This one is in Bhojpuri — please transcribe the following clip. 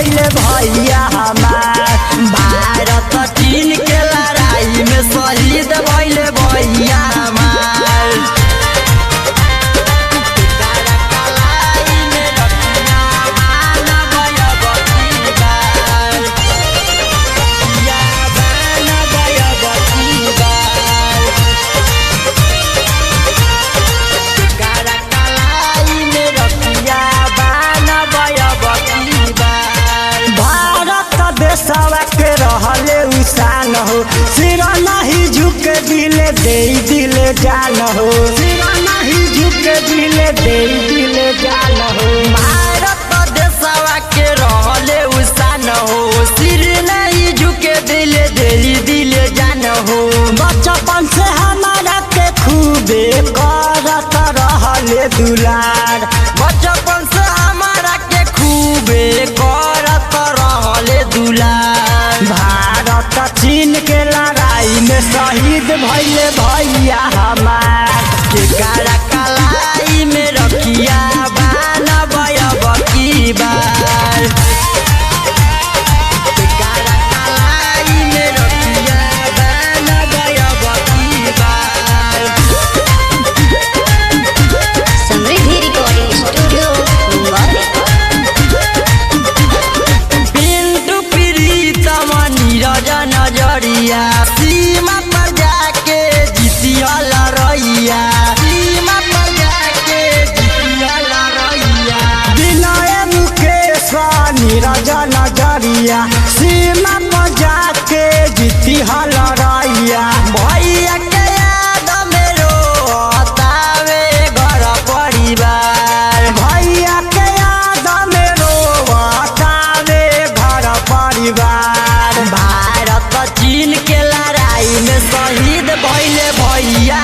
भइले भैया हमार। भारत चीन के लड़ाई में शहीद भइले भैया हमार। देशवा के रहले उसान हो, सिर नहीं झुके दिले दे दिले जान हो, सिर नहीं झुके दिले दे दिले जान हो। भारत देशवा के रहले उसान हो, सिर नहीं झुके दिले दे दिले जान हो। बचपन से हमारा के खूबे करत रहले दुलार, बचपन से हमारा के खूबे करत रहले दुलार। भारत चीन के लड़ाई में शहीद भइले भैया हमार। केकरा कलाई में रखिया बानबय बकी बार, केकरा कलाई में रखिया बानबय बकी बार। समृद्धि रिकॉर्डिंग स्टूडियो मुंबई। नजरिया सीमा पर जाके जीतिया लड़ैया, सीमा पर जाके जीतिया लड़ैया। विनय मुकेश नीरज नजरिया सीमा पर जाके जीतिया लड़ैया। भैया के याद में रोतावे घर परिवार, भैया के याद में रोतावे घर परिवार। भारत चीन के लड़ाई में शहीद भइले भैया